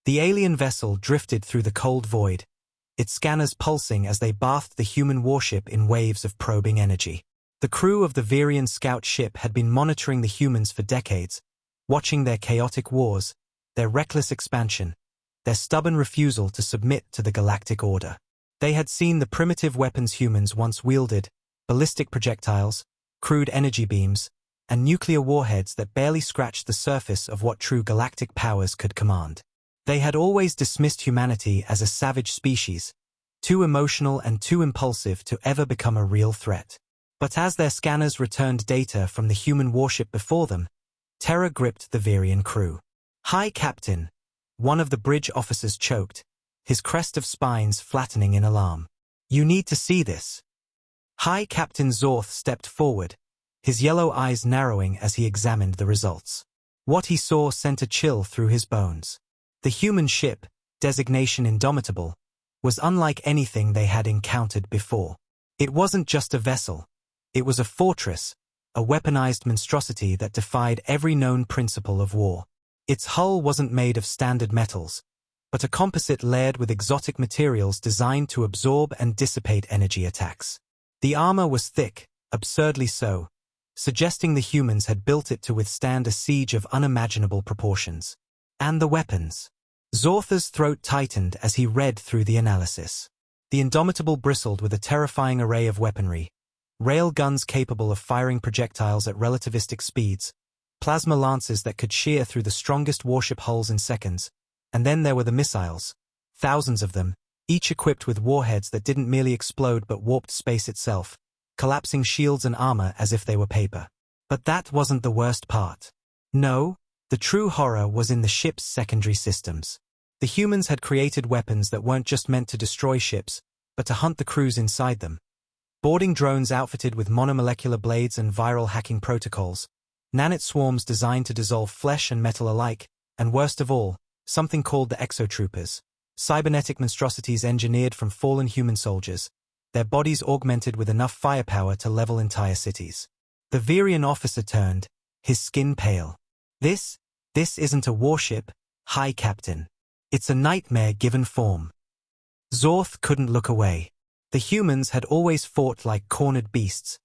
The alien vessel drifted through the cold void, its scanners pulsing as they bathed the human warship in waves of probing energy. The crew of the Virian scout ship had been monitoring the humans for decades, watching their chaotic wars, their reckless expansion, their stubborn refusal to submit to the galactic order. They had seen the primitive weapons humans once wielded, ballistic projectiles, crude energy beams, and nuclear warheads that barely scratched the surface of what true galactic powers could command. They had always dismissed humanity as a savage species, too emotional and too impulsive to ever become a real threat. But as their scanners returned data from the human warship before them, terror gripped the Virian crew. "Hi, Captain," one of the bridge officers choked, his crest of spines flattening in alarm. "You need to see this." Hi, Captain Zorth stepped forward, his yellow eyes narrowing as he examined the results. What he saw sent a chill through his bones. The human ship, designation Indomitable, was unlike anything they had encountered before. It wasn't just a vessel. It was a fortress, a weaponized monstrosity that defied every known principle of war. Its hull wasn't made of standard metals, but a composite layered with exotic materials designed to absorb and dissipate energy attacks. The armor was thick, absurdly so, suggesting the humans had built it to withstand a siege of unimaginable proportions. And the weapons. Zorth's throat tightened as he read through the analysis. The Indomitable bristled with a terrifying array of weaponry. Rail guns capable of firing projectiles at relativistic speeds, plasma lances that could shear through the strongest warship hulls in seconds, and then there were the missiles. Thousands of them, each equipped with warheads that didn't merely explode but warped space itself, collapsing shields and armor as if they were paper. But that wasn't the worst part. No. The true horror was in the ship's secondary systems. The humans had created weapons that weren't just meant to destroy ships, but to hunt the crews inside them. Boarding drones outfitted with monomolecular blades and viral hacking protocols, nanite swarms designed to dissolve flesh and metal alike, and worst of all, something called the exotroopers, cybernetic monstrosities engineered from fallen human soldiers, their bodies augmented with enough firepower to level entire cities. The Virian officer turned, his skin pale. This isn't a warship, High Captain. It's a nightmare given form. Zorth couldn't look away. The humans had always fought like cornered beasts,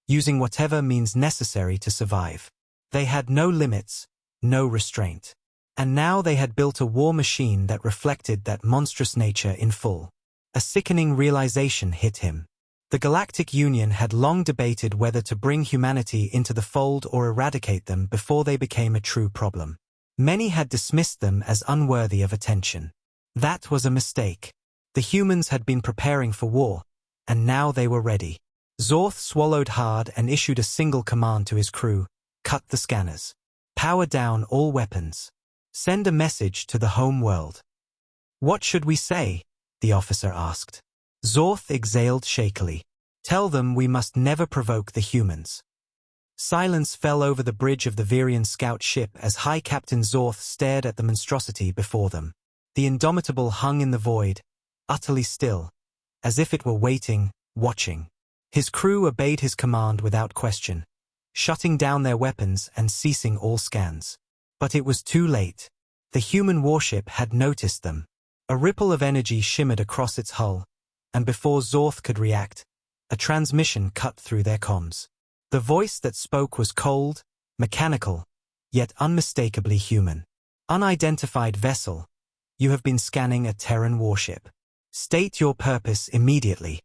using whatever means necessary to survive. They had no limits, no restraint. And now they had built a war machine that reflected that monstrous nature in full. A sickening realization hit him. The Galactic Union had long debated whether to bring humanity into the fold or eradicate them before they became a true problem. Many had dismissed them as unworthy of attention. That was a mistake. The humans had been preparing for war, and now they were ready. Zorth swallowed hard and issued a single command to his crew: cut the scanners. Power down all weapons. Send a message to the home world. What should we say? The officer asked. Zorth exhaled shakily. Tell them we must never provoke the humans. Silence fell over the bridge of the Virian scout ship as High Captain Zorth stared at the monstrosity before them. The Indomitable hung in the void, utterly still, as if it were waiting, watching. His crew obeyed his command without question, shutting down their weapons and ceasing all scans. But it was too late. The human warship had noticed them. A ripple of energy shimmered across its hull, and before Zorth could react, a transmission cut through their comms. The voice that spoke was cold, mechanical, yet unmistakably human. Unidentified vessel, you have been scanning a Terran warship. State your purpose immediately.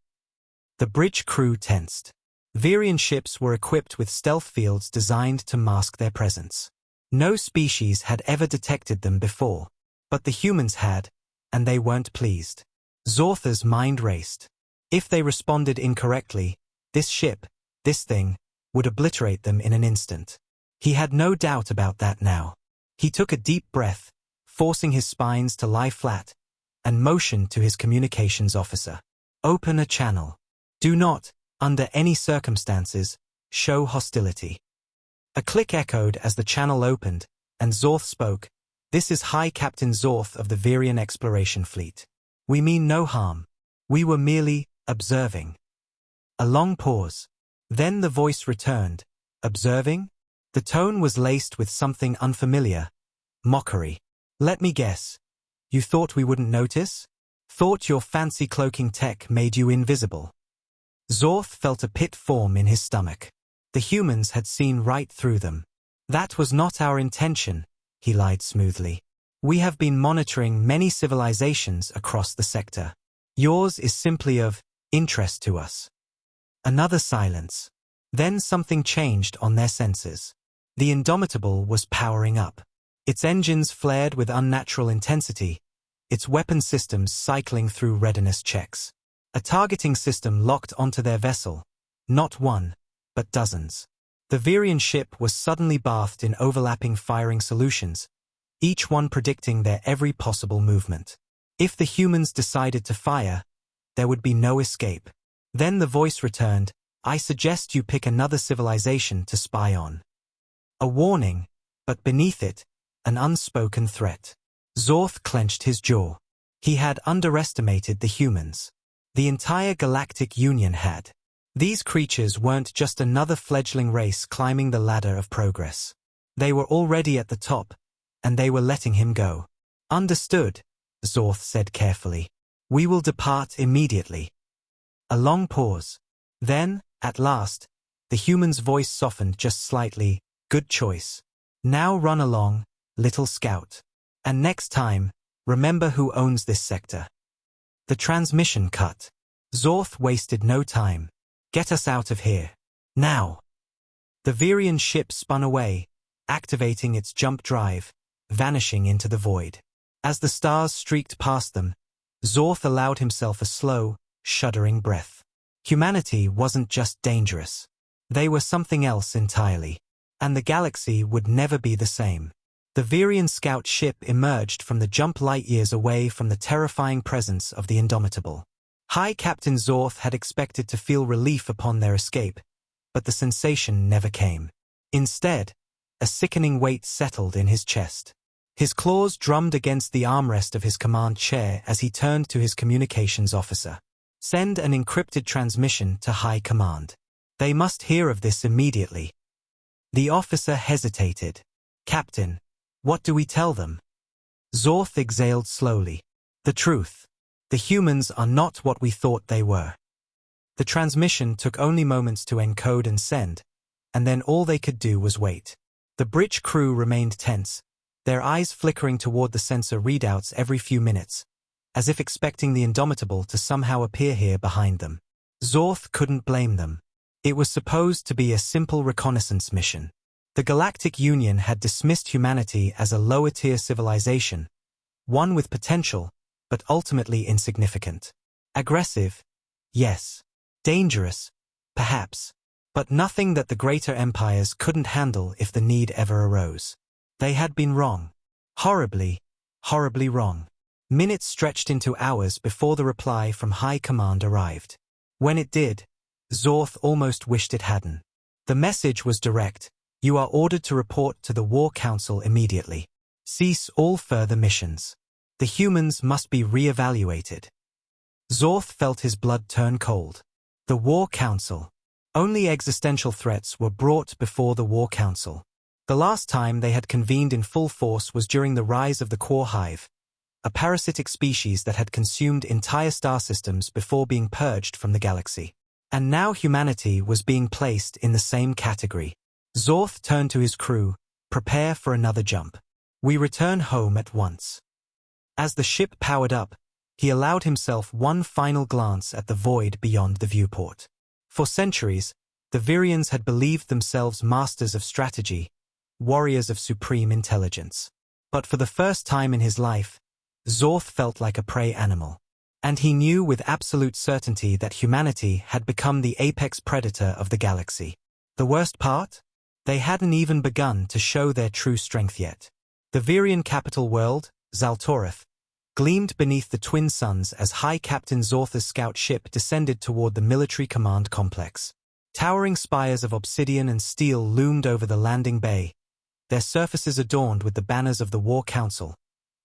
The bridge crew tensed. Virian ships were equipped with stealth fields designed to mask their presence. No species had ever detected them before, but the humans had, and they weren't pleased. Zorth's mind raced. If they responded incorrectly, this ship, this thing, would obliterate them in an instant. He had no doubt about that now. He took a deep breath, forcing his spines to lie flat, and motioned to his communications officer. Open a channel. Do not, under any circumstances, show hostility. A click echoed as the channel opened, and Zorth spoke. This is High Captain Zorth of the Virian Exploration Fleet. We mean no harm. We were merely observing. A long pause. Then the voice returned. Observing? The tone was laced with something unfamiliar. Mockery. Let me guess. You thought we wouldn't notice? Thought your fancy cloaking tech made you invisible? Zorth felt a pit form in his stomach. The humans had seen right through them. That was not our intention, he lied smoothly. We have been monitoring many civilizations across the sector. Yours is simply of interest to us. Another silence. Then something changed on their sensors. The Indomitable was powering up. Its engines flared with unnatural intensity, its weapon systems cycling through readiness checks. A targeting system locked onto their vessel. Not one, but dozens. The Virian ship was suddenly bathed in overlapping firing solutions, each one predicting their every possible movement. If the humans decided to fire, there would be no escape. Then the voice returned, I suggest you pick another civilization to spy on. A warning, but beneath it, an unspoken threat. Zorth clenched his jaw. He had underestimated the humans. The entire Galactic Union had. These creatures weren't just another fledgling race climbing the ladder of progress. They were already at the top, and they were letting him go. Understood, Zorth said carefully. We will depart immediately. A long pause. Then, at last, the human's voice softened just slightly. Good choice. Now run along, little scout. And next time, remember who owns this sector. The transmission cut. Zorth wasted no time. Get us out of here. Now. The Virian ship spun away, activating its jump drive, vanishing into the void. As the stars streaked past them, Zorth allowed himself a slow, shuddering breath. Humanity wasn't just dangerous. They were something else entirely. And the galaxy would never be the same. The Virian scout ship emerged from the jump light years away from the terrifying presence of the Indomitable. High Captain Zorth had expected to feel relief upon their escape, but the sensation never came. Instead, a sickening weight settled in his chest. His claws drummed against the armrest of his command chair as he turned to his communications officer. Send an encrypted transmission to High Command. They must hear of this immediately. The officer hesitated. Captain, what do we tell them? Zorth exhaled slowly. The truth. The humans are not what we thought they were. The transmission took only moments to encode and send, and then all they could do was wait. The bridge crew remained tense, their eyes flickering toward the sensor readouts every few minutes, as if expecting the Indomitable to somehow appear here behind them. Zorth couldn't blame them. It was supposed to be a simple reconnaissance mission. The Galactic Union had dismissed humanity as a lower-tier civilization, one with potential, but ultimately insignificant. Aggressive, yes. Dangerous, perhaps, but nothing that the greater empires couldn't handle if the need ever arose. They had been wrong. Horribly, horribly wrong. Minutes stretched into hours before the reply from High Command arrived. When it did, Zorth almost wished it hadn't. The message was direct. You are ordered to report to the War Council immediately. Cease all further missions. The humans must be re-evaluated. Zorth felt his blood turn cold. The War Council. Only existential threats were brought before the War Council. The last time they had convened in full force was during the rise of the Core Hive, a parasitic species that had consumed entire star systems before being purged from the galaxy. And now humanity was being placed in the same category. Zorth turned to his crew, prepare for another jump. We return home at once. As the ship powered up, he allowed himself one final glance at the void beyond the viewport. For centuries, the Virians had believed themselves masters of strategy, warriors of supreme intelligence. But for the first time in his life, Zorth felt like a prey animal. And he knew with absolute certainty that humanity had become the apex predator of the galaxy. The worst part? They hadn't even begun to show their true strength yet. The Virian capital world, Zaltoreth, gleamed beneath the twin suns as High Captain Zorth's scout ship descended toward the military command complex. Towering spires of obsidian and steel loomed over the landing bay, their surfaces adorned with the banners of the War Council,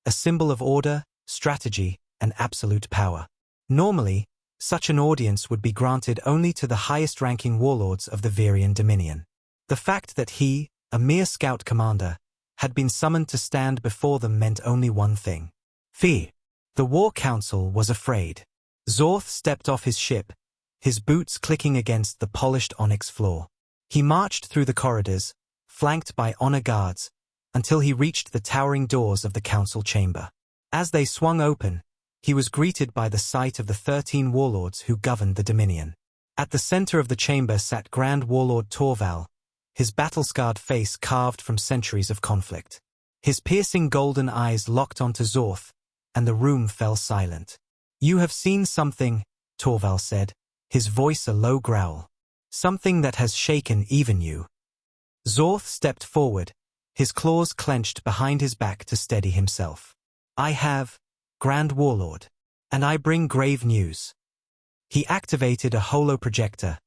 a symbol of order, strategy, and absolute power. Normally, such an audience would be granted only to the highest-ranking warlords of the Virian Dominion. The fact that he, a mere scout commander, had been summoned to stand before them meant only one thing. Fear. The War Council was afraid. Zorth stepped off his ship, his boots clicking against the polished onyx floor. He marched through the corridors, flanked by honor guards, until he reached the towering doors of the council chamber. As they swung open, he was greeted by the sight of the 13 warlords who governed the Dominion. At the center of the chamber sat Grand Warlord Torval, his battle-scarred face carved from centuries of conflict. His piercing golden eyes locked onto Zorth, and the room fell silent. "You have seen something," Torval said, his voice a low growl. "Something that has shaken even you." Zorth stepped forward, his claws clenched behind his back to steady himself. "I have, Grand Warlord, and I bring grave news." He activated a holoprojector,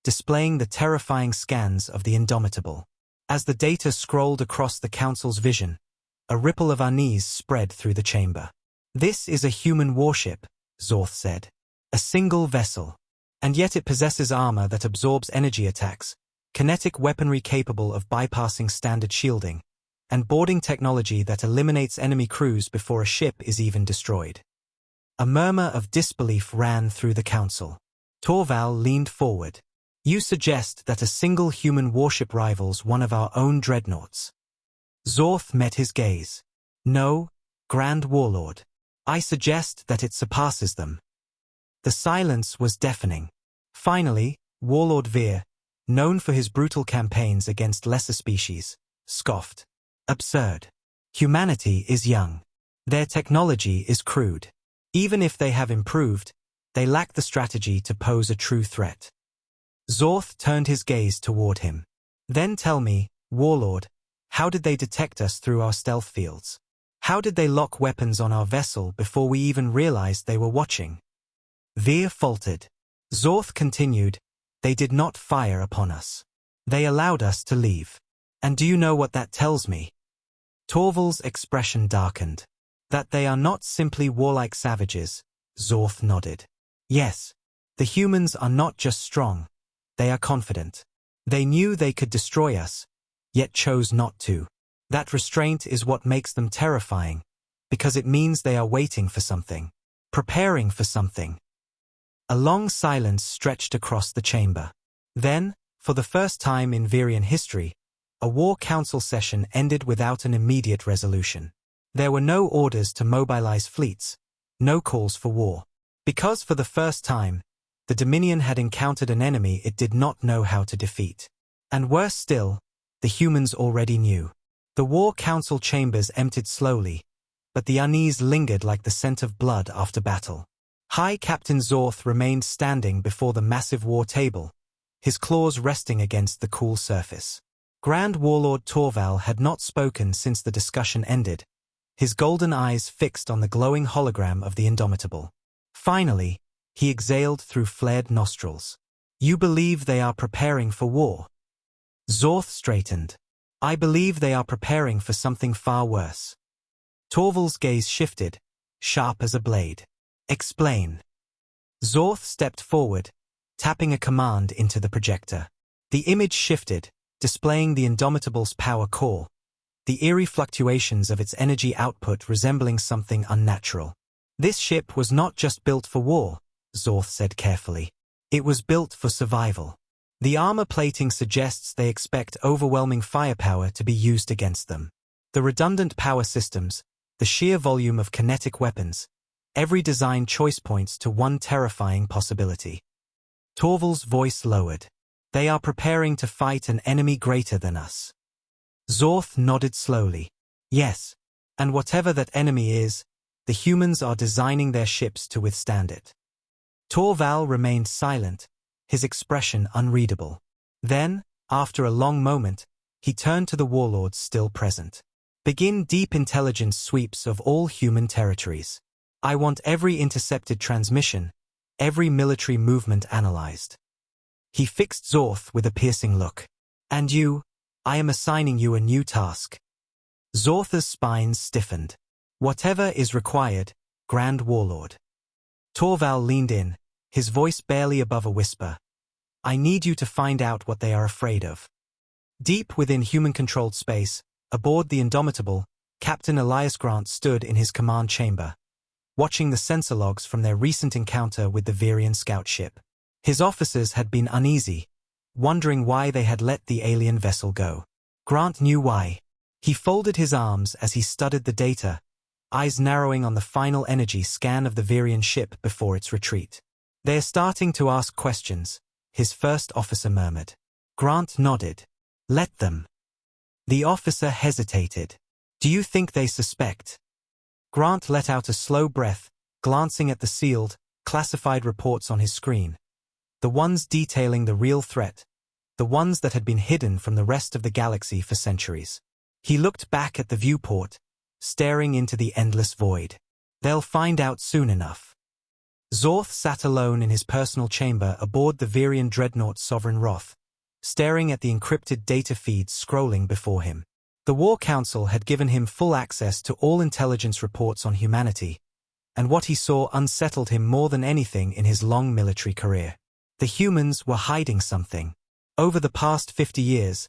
displaying the terrifying scans of the Indomitable. As the data scrolled across the council's vision, a ripple of unease spread through the chamber. "This is a human warship," Zorth said. "A single vessel. And yet it possesses armor that absorbs energy attacks, kinetic weaponry capable of bypassing standard shielding, and boarding technology that eliminates enemy crews before a ship is even destroyed." A murmur of disbelief ran through the council. Torval leaned forward. "You suggest that a single human warship rivals one of our own dreadnoughts?" Zorth met his gaze. "No, Grand Warlord. I suggest that it surpasses them." The silence was deafening. Finally, Warlord Veer, known for his brutal campaigns against lesser species, scoffed. "Absurd. Humanity is young. Their technology is crude. Even if they have improved, they lack the strategy to pose a true threat." Zorth turned his gaze toward him. "Then tell me, Warlord, how did they detect us through our stealth fields? How did they lock weapons on our vessel before we even realized they were watching?" Veer faltered. Zorth continued, "They did not fire upon us. They allowed us to leave. And do you know what that tells me?" Torval's expression darkened. "That they are not simply warlike savages," Zorth nodded. "Yes, the humans are not just strong, they are confident. They knew they could destroy us, yet chose not to. That restraint is what makes them terrifying, because it means they are waiting for something, preparing for something." A long silence stretched across the chamber. Then, for the first time in Virian history, a war council session ended without an immediate resolution. There were no orders to mobilize fleets, no calls for war. Because for the first time, the Dominion had encountered an enemy it did not know how to defeat. And worse still, the humans already knew. The war council chambers emptied slowly, but the unease lingered like the scent of blood after battle. High Captain Zorth remained standing before the massive war table, his claws resting against the cool surface. Grand Warlord Torval had not spoken since the discussion ended, his golden eyes fixed on the glowing hologram of the Indomitable. Finally, he exhaled through flared nostrils. "You believe they are preparing for war?" Zorth straightened. "I believe they are preparing for something far worse." Torval's gaze shifted, sharp as a blade. "Explain." Zorth stepped forward, tapping a command into the projector. The image shifted, displaying the Indomitable's power core, the eerie fluctuations of its energy output resembling something unnatural. "This ship was not just built for war," Zorth said carefully. "It was built for survival. The armor plating suggests they expect overwhelming firepower to be used against them. The redundant power systems, the sheer volume of kinetic weapons, every design choice points to one terrifying possibility." Torval's voice lowered. "They are preparing to fight an enemy greater than us." Zorth nodded slowly. "Yes, and whatever that enemy is, the humans are designing their ships to withstand it." Torval remained silent, his expression unreadable. Then, after a long moment, he turned to the warlords still present. "Begin deep intelligence sweeps of all human territories. I want every intercepted transmission, every military movement analyzed." He fixed Zorth with a piercing look. "And you, I am assigning you a new task." Zorth's spines stiffened. "Whatever is required, Grand Warlord." Torval leaned in, his voice barely above a whisper. "I need you to find out what they are afraid of." Deep within human-controlled space, aboard the Indomitable, Captain Elias Grant stood in his command chamber, watching the sensor logs from their recent encounter with the Virian scout ship. His officers had been uneasy, wondering why they had let the alien vessel go. Grant knew why. He folded his arms as he studied the data, eyes narrowing on the final energy scan of the Virian ship before its retreat. "They're starting to ask questions," his first officer murmured. Grant nodded. "Let them." The officer hesitated. "Do you think they suspect?" Grant let out a slow breath, glancing at the sealed, classified reports on his screen. The ones detailing the real threat, the ones that had been hidden from the rest of the galaxy for centuries. He looked back at the viewport, staring into the endless void. They'll find out soon enough. Zorth sat alone in his personal chamber aboard the Virian dreadnought Sovereign Wrath, staring at the encrypted data feeds scrolling before him. The War Council had given him full access to all intelligence reports on humanity, and what he saw unsettled him more than anything in his long military career. The humans were hiding something. Over the past 50 years,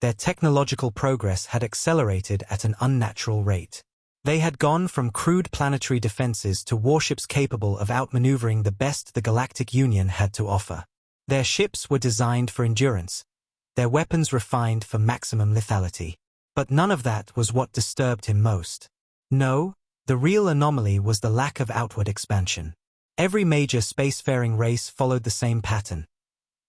their technological progress had accelerated at an unnatural rate. They had gone from crude planetary defenses to warships capable of outmaneuvering the best the Galactic Union had to offer. Their ships were designed for endurance, their weapons refined for maximum lethality. But none of that was what disturbed him most. No, the real anomaly was the lack of outward expansion. Every major spacefaring race followed the same pattern.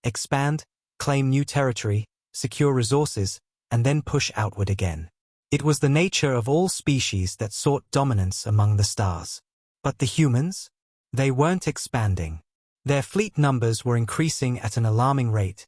Expand, claim new territory, secure resources, and then push outward again. It was the nature of all species that sought dominance among the stars. But the humans? They weren't expanding. Their fleet numbers were increasing at an alarming rate,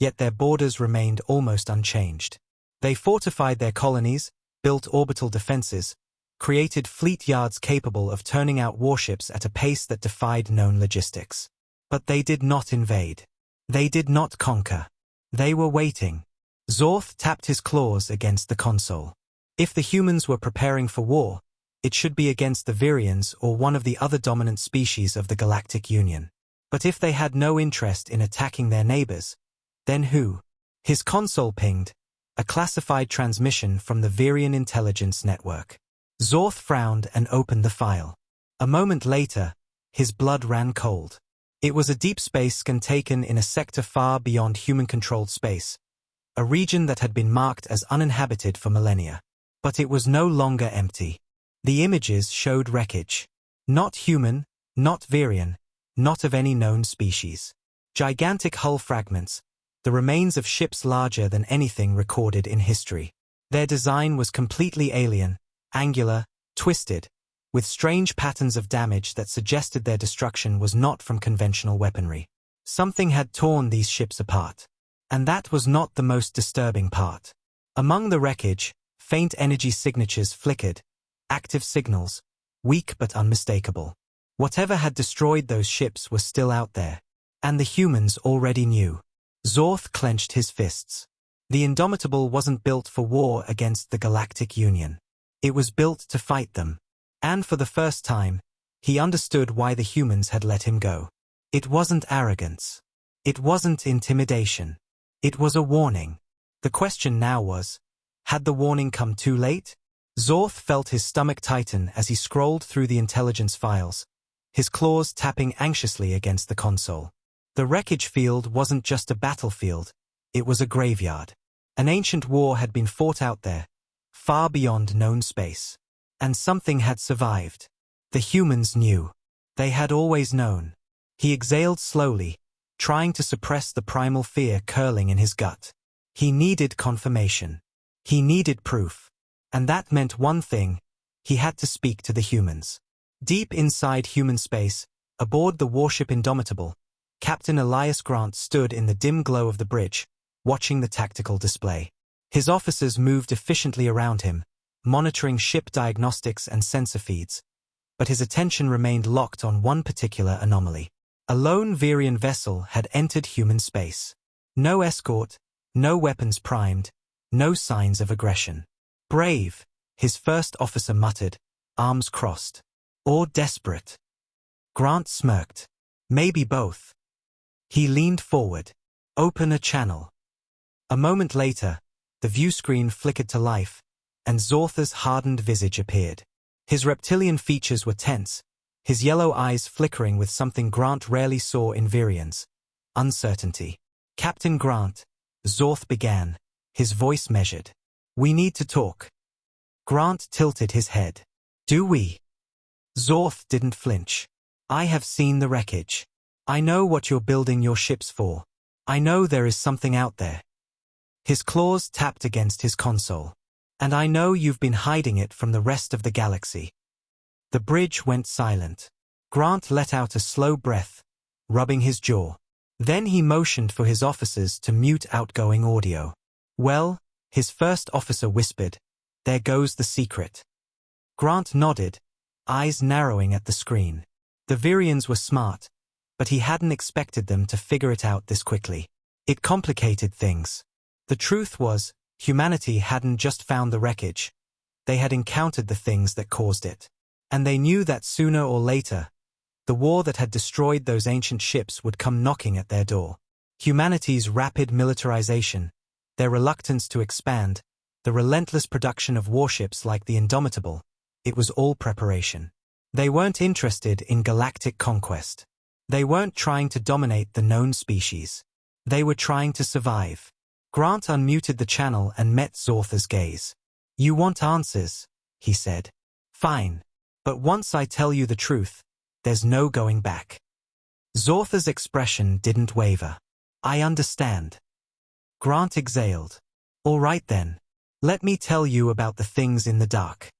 yet their borders remained almost unchanged. They fortified their colonies, built orbital defenses, created fleet yards capable of turning out warships at a pace that defied known logistics. But they did not invade. They did not conquer. They were waiting. Zorth tapped his claws against the console. If the humans were preparing for war, it should be against the Virians or one of the other dominant species of the Galactic Union. But if they had no interest in attacking their neighbors, then who? His console pinged, a classified transmission from the Virian intelligence network. Zorth frowned and opened the file. A moment later, his blood ran cold. It was a deep space scan taken in a sector far beyond human-controlled space, a region that had been marked as uninhabited for millennia. But it was no longer empty. The images showed wreckage. Not human, not Virian, not of any known species. Gigantic hull fragments, the remains of ships larger than anything recorded in history. Their design was completely alien, angular, twisted, with strange patterns of damage that suggested their destruction was not from conventional weaponry. Something had torn these ships apart. And that was not the most disturbing part. Among the wreckage, faint energy signatures flickered, active signals, weak but unmistakable. Whatever had destroyed those ships was still out there. And the humans already knew. Zorth clenched his fists. The Indomitable wasn't built for war against the Galactic Union. It was built to fight them. And for the first time, he understood why the humans had let him go. It wasn't arrogance. It wasn't intimidation. It was a warning. The question now was, had the warning come too late? Zorth felt his stomach tighten as he scrolled through the intelligence files, his claws tapping anxiously against the console. The wreckage field wasn't just a battlefield, it was a graveyard. An ancient war had been fought out there, far beyond known space. And something had survived. The humans knew. They had always known. He exhaled slowly, trying to suppress the primal fear curling in his gut. He needed confirmation. He needed proof. And that meant one thing: he had to speak to the humans. Deep inside human space, aboard the warship Indomitable, Captain Elias Grant stood in the dim glow of the bridge, watching the tactical display. His officers moved efficiently around him, monitoring ship diagnostics and sensor feeds, but his attention remained locked on one particular anomaly. A lone Virian vessel had entered human space. No escort, no weapons primed, no signs of aggression. Brave, his first officer muttered, arms crossed. Or desperate. Grant smirked. Maybe both. He leaned forward. Open a channel. A moment later, the view screen flickered to life, and Zortha's hardened visage appeared. His reptilian features were tense, his yellow eyes flickering with something Grant rarely saw in Virians: uncertainty. "Captain Grant," Zorth began, his voice measured. "We need to talk." Grant tilted his head. "Do we?" Zorth didn't flinch. "I have seen the wreckage. I know what you're building your ships for. I know there is something out there." His claws tapped against his console. "And I know you've been hiding it from the rest of the galaxy." The bridge went silent. Grant let out a slow breath, rubbing his jaw. Then he motioned for his officers to mute outgoing audio. "Well," his first officer whispered, "there goes the secret." Grant nodded, eyes narrowing at the screen. The Virians were smart, but he hadn't expected them to figure it out this quickly. It complicated things. The truth was, humanity hadn't just found the wreckage. They had encountered the things that caused it. And they knew that sooner or later, the war that had destroyed those ancient ships would come knocking at their door. Humanity's rapid militarization, their reluctance to expand, the relentless production of warships like the Indomitable, it was all preparation. They weren't interested in galactic conquest. They weren't trying to dominate the known species. They were trying to survive. Grant unmuted the channel and met Zortha's gaze. "You want answers," he said. "Fine. But once I tell you the truth, there's no going back." Zortha's expression didn't waver. "I understand." Grant exhaled. "All right then. Let me tell you about the things in the dark."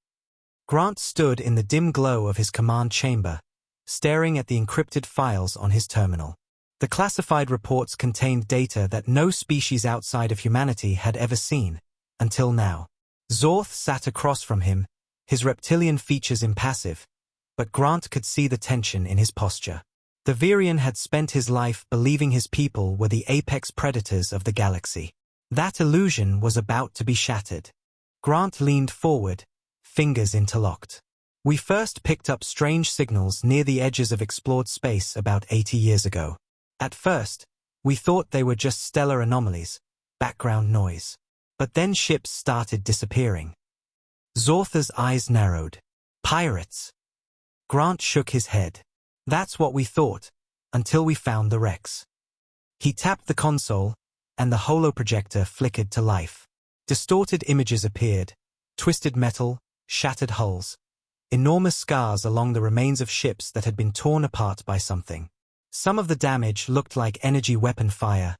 Grant stood in the dim glow of his command chamber, staring at the encrypted files on his terminal. The classified reports contained data that no species outside of humanity had ever seen, until now. Zorth sat across from him, his reptilian features impassive, but Grant could see the tension in his posture. The Virian had spent his life believing his people were the apex predators of the galaxy. That illusion was about to be shattered. Grant leaned forward, fingers interlocked. "We first picked up strange signals near the edges of explored space about 80 years ago. At first, we thought they were just stellar anomalies, background noise. But then ships started disappearing." Zortha's eyes narrowed. "Pirates?" Grant shook his head. "That's what we thought, until we found the wrecks." He tapped the console, and the holoprojector flickered to life. Distorted images appeared, twisted metal, shattered hulls, enormous scars along the remains of ships that had been torn apart by something. Some of the damage looked like energy weapon fire,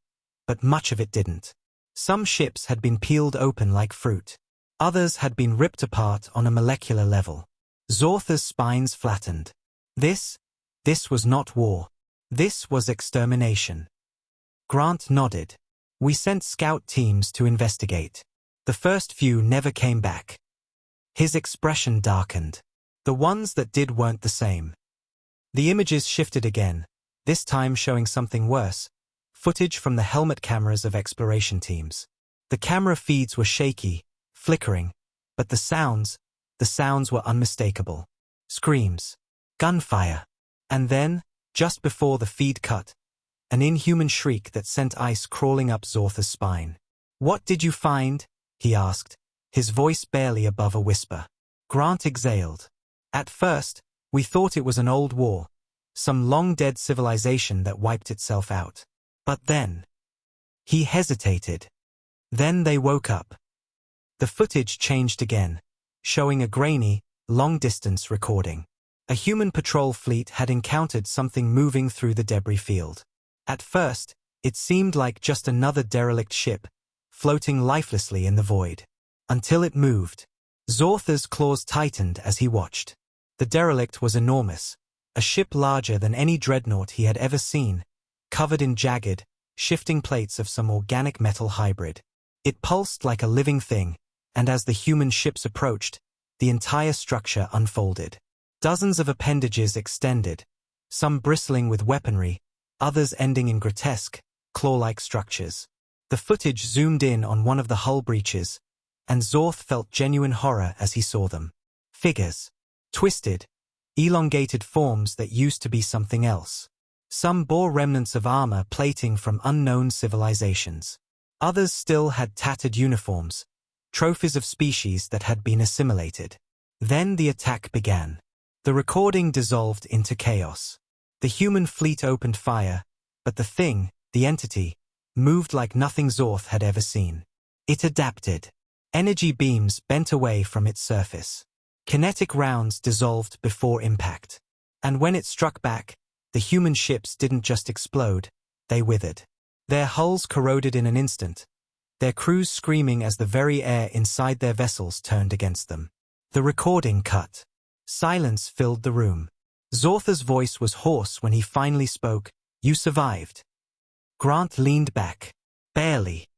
but much of it didn't. Some ships had been peeled open like fruit. Others had been ripped apart on a molecular level. Zortha's spines flattened. This was not war. This was extermination. Grant nodded. "We sent scout teams to investigate. The first few never came back." His expression darkened. The ones that did weren't the same. The images shifted again, this time showing something worse, footage from the helmet cameras of exploration teams. The camera feeds were shaky, flickering, but the sounds were unmistakable. Screams, gunfire, and then, just before the feed cut, an inhuman shriek that sent ice crawling up Zortha's spine. "What did you find?" he asked, his voice barely above a whisper. Grant exhaled. "At first, we thought it was an old war, some long-dead civilization that wiped itself out. But then..." He hesitated. "Then they woke up." The footage changed again, showing a grainy, long-distance recording. A human patrol fleet had encountered something moving through the debris field. At first, it seemed like just another derelict ship, floating lifelessly in the void. Until it moved. Zortha's claws tightened as he watched. The derelict was enormous, a ship larger than any dreadnought he had ever seen, covered in jagged, shifting plates of some organic metal hybrid. It pulsed like a living thing, and as the human ships approached, the entire structure unfolded. Dozens of appendages extended, some bristling with weaponry, others ending in grotesque, claw-like structures. The footage zoomed in on one of the hull breaches, and Zorth felt genuine horror as he saw them. Figures. Twisted, elongated forms that used to be something else. Some bore remnants of armor plating from unknown civilizations. Others still had tattered uniforms, trophies of species that had been assimilated. Then the attack began. The recording dissolved into chaos. The human fleet opened fire, but the thing, the entity, moved like nothing Zorth had ever seen. It adapted. Energy beams bent away from its surface. Kinetic rounds dissolved before impact. And when it struck back, the human ships didn't just explode, they withered. Their hulls corroded in an instant, their crews screaming as the very air inside their vessels turned against them. The recording cut. Silence filled the room. Zorth's voice was hoarse when he finally spoke. "You survived." Grant leaned back. "Barely."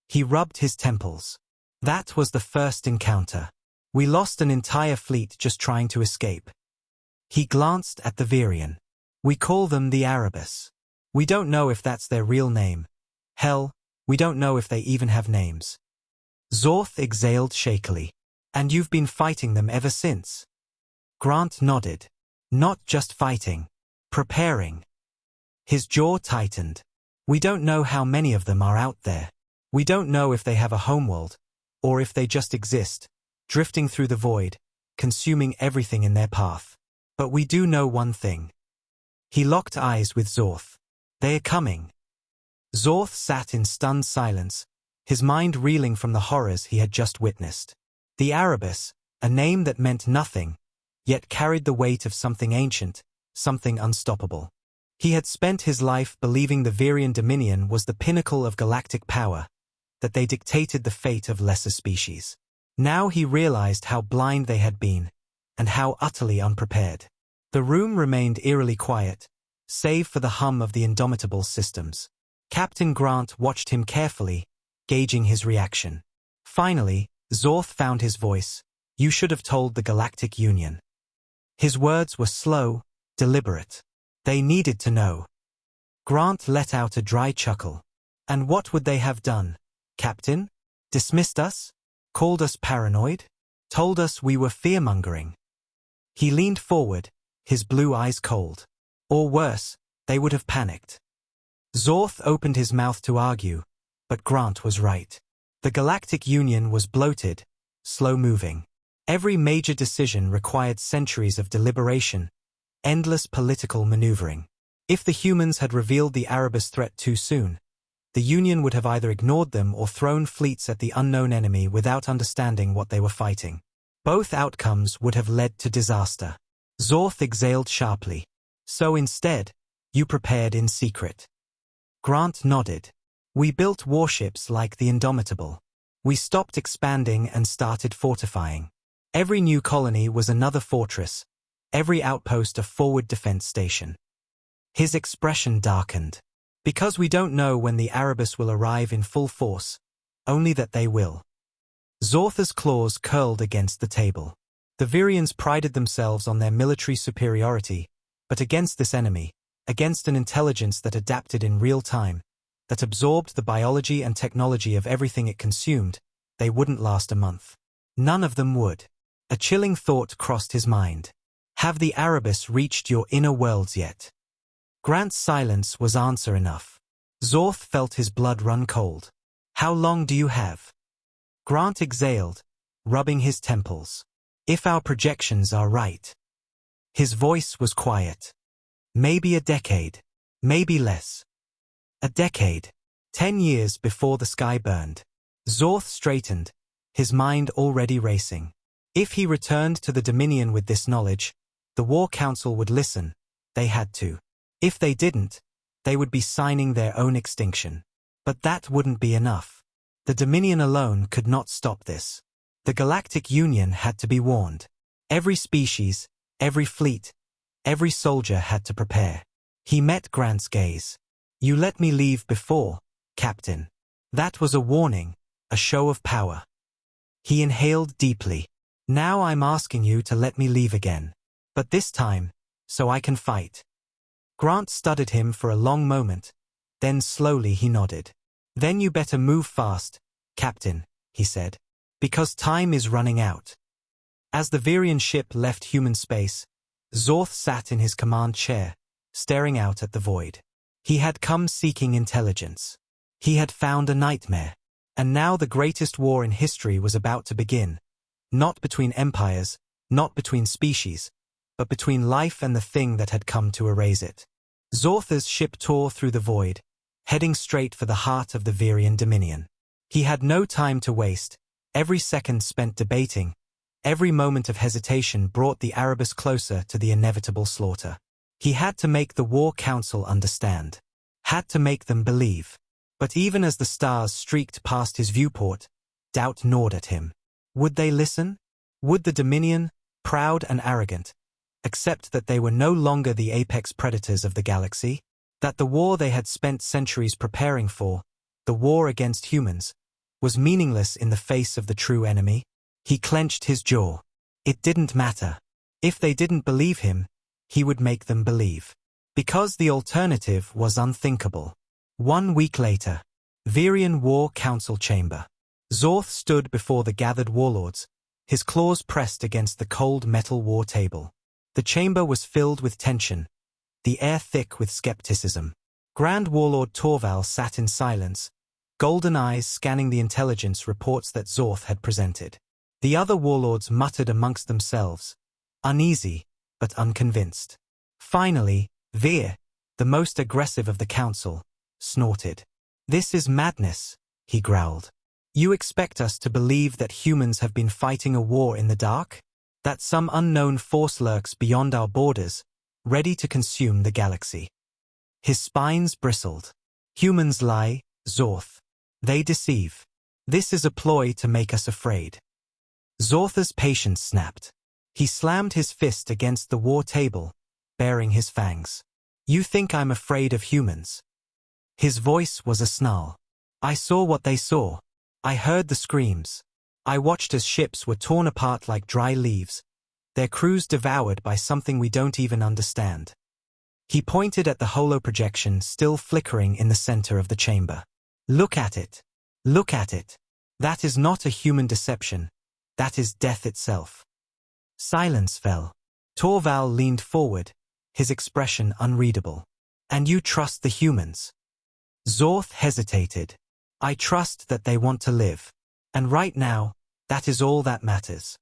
He rubbed his temples. "That was the first encounter. We lost an entire fleet just trying to escape." He glanced at the Virion. "We call them the Erebus. We don't know if that's their real name. Hell, we don't know if they even have names." Zorth exhaled shakily. "And you've been fighting them ever since?" Grant nodded. "Not just fighting. Preparing." His jaw tightened. "We don't know how many of them are out there. We don't know if they have a homeworld, or if they just exist, drifting through the void, consuming everything in their path. But we do know one thing." He locked eyes with Zorth. "They are coming." Zorth sat in stunned silence, his mind reeling from the horrors he had just witnessed. The Erebus, a name that meant nothing, yet carried the weight of something ancient, something unstoppable. He had spent his life believing the Virion Dominion was the pinnacle of galactic power, that they dictated the fate of lesser species. Now he realized how blind they had been, and how utterly unprepared. The room remained eerily quiet, save for the hum of the Indomitable systems. Captain Grant watched him carefully, gauging his reaction. Finally, Zorth found his voice. "You should have told the Galactic Union." His words were slow, deliberate. They needed to know. Grant let out a dry chuckle. "And what would they have done, Captain? Dismissed us? Called us paranoid? Told us we were fear-mongering?" He leaned forward, his blue eyes cold. "Or worse, they would have panicked." Zorth opened his mouth to argue, but Grant was right. The Galactic Union was bloated, slow-moving. Every major decision required centuries of deliberation, endless political maneuvering. If the humans had revealed the Erebus threat too soon, the Union would have either ignored them or thrown fleets at the unknown enemy without understanding what they were fighting. Both outcomes would have led to disaster. Zorth exhaled sharply. "So instead, you prepared in secret." Grant nodded. "We built warships like the Indomitable. We stopped expanding and started fortifying. Every new colony was another fortress, every outpost a forward defense station." His expression darkened. "Because we don't know when the Erebus will arrive in full force, only that they will." Zorth's claws curled against the table. The Virions prided themselves on their military superiority, but against this enemy, against an intelligence that adapted in real time, that absorbed the biology and technology of everything it consumed, they wouldn't last a month. None of them would. A chilling thought crossed his mind. Have the Erebus reached your inner worlds yet? Grant's silence was answer enough. Zorth felt his blood run cold. How long do you have? Grant exhaled, rubbing his temples. If our projections are right. His voice was quiet. Maybe a decade. Maybe less. A decade. 10 years before the sky burned. Zorth straightened, his mind already racing. If he returned to the Dominion with this knowledge, the War Council would listen. They had to. If they didn't, they would be signing their own extinction. But that wouldn't be enough. The Dominion alone could not stop this. The Galactic Union had to be warned. Every species, every fleet, every soldier had to prepare. He met Grant's gaze. You let me leave before, Captain. That was a warning, a show of power. He inhaled deeply. Now I'm asking you to let me leave again. But this time, so I can fight. Grant studied him for a long moment, then slowly he nodded. Then you better move fast, Captain, he said, because time is running out. As the Virion ship left human space, Zorth sat in his command chair, staring out at the void. He had come seeking intelligence. He had found a nightmare. And now the greatest war in history was about to begin. Not between empires, not between species, but between life and the thing that had come to erase it. Zorth's ship tore through the void, heading straight for the heart of the Virian Dominion. He had no time to waste. Every second spent debating, every moment of hesitation brought the Erebus closer to the inevitable slaughter. He had to make the War Council understand. Had to make them believe. But even as the stars streaked past his viewport, doubt gnawed at him. Would they listen? Would the Dominion, proud and arrogant, accept that they were no longer the apex predators of the galaxy? That the war they had spent centuries preparing for, the war against humans, was meaningless in the face of the true enemy? He clenched his jaw. It didn't matter. If they didn't believe him, he would make them believe. Because the alternative was unthinkable. 1 week later, Virian War Council Chamber. Zorth stood before the gathered warlords, his claws pressed against the cold metal war table. The chamber was filled with tension, the air thick with skepticism. Grand Warlord Torval sat in silence, golden eyes scanning the intelligence reports that Zorth had presented. The other warlords muttered amongst themselves, uneasy, but unconvinced. Finally, Vir, the most aggressive of the council, snorted. "This is madness," he growled. "You expect us to believe that humans have been fighting a war in the dark? That some unknown force lurks beyond our borders, ready to consume the galaxy?" His spines bristled. "Humans lie, Zorth. They deceive. This is a ploy to make us afraid." Zorth's patience snapped. He slammed his fist against the war table, baring his fangs. "You think I'm afraid of humans?" His voice was a snarl. "I saw what they saw. I heard the screams. I watched as ships were torn apart like dry leaves, their crews devoured by something we don't even understand." He pointed at the holo-projection still flickering in the center of the chamber. "Look at it. Look at it. That is not a human deception. That is death itself." Silence fell. Torval leaned forward, his expression unreadable. "And you trust the humans?" Zorth hesitated. "I trust that they want to live. And right now, that is all that matters."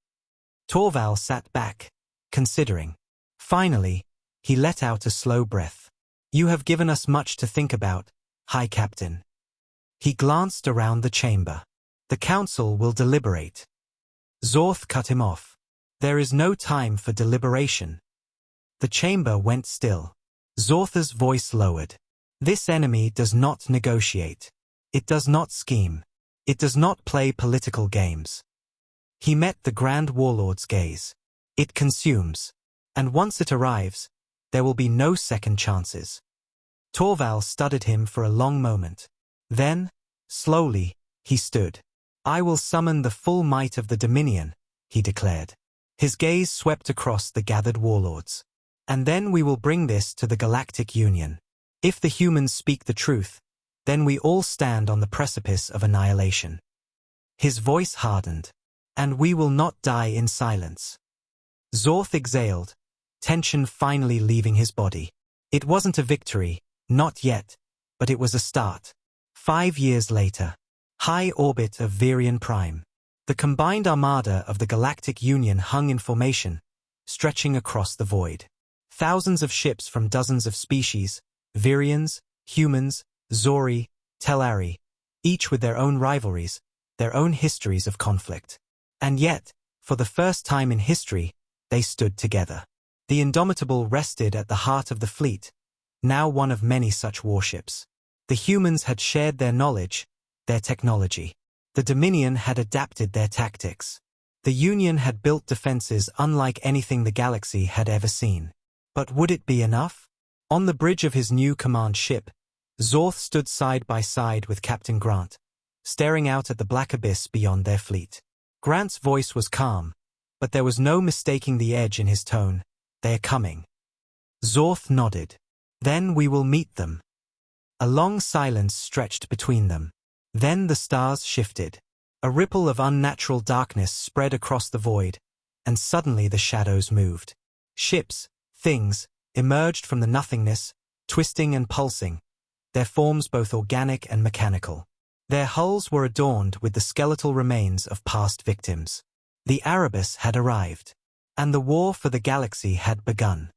Torval sat back, considering. Finally, he let out a slow breath. "You have given us much to think about, High Captain." He glanced around the chamber. "The council will deliberate." Zorth cut him off. "There is no time for deliberation." The chamber went still. Zorth's voice lowered. "This enemy does not negotiate. It does not scheme. It does not play political games." He met the Grand Warlord's gaze. "It consumes. And once it arrives, there will be no second chances." Torval studied him for a long moment. Then, slowly, he stood. "I will summon the full might of the Dominion," he declared. His gaze swept across the gathered warlords. "And then we will bring this to the Galactic Union. If the humans speak the truth, then we all stand on the precipice of annihilation." His voice hardened. "And we will not die in silence." Zorth exhaled, tension finally leaving his body. It wasn't a victory, not yet, but it was a start. 5 years later. High orbit of Virian Prime. The combined armada of the Galactic Union hung in formation, stretching across the void. Thousands of ships from dozens of species, Virians, humans, Zori, Telari, each with their own rivalries, their own histories of conflict. And yet, for the first time in history, they stood together. The Indomitable rested at the heart of the fleet, now one of many such warships. The humans had shared their knowledge, their technology. The Dominion had adapted their tactics. The Union had built defenses unlike anything the galaxy had ever seen. But would it be enough? On the bridge of his new command ship, Zorth stood side by side with Captain Grant, staring out at the black abyss beyond their fleet. Grant's voice was calm, but there was no mistaking the edge in his tone. "They're coming." Zorth nodded. "Then we will meet them." A long silence stretched between them. Then the stars shifted. A ripple of unnatural darkness spread across the void, and suddenly the shadows moved. Ships, things, emerged from the nothingness, twisting and pulsing, their forms both organic and mechanical. Their hulls were adorned with the skeletal remains of past victims. The Erebus had arrived, and the war for the galaxy had begun.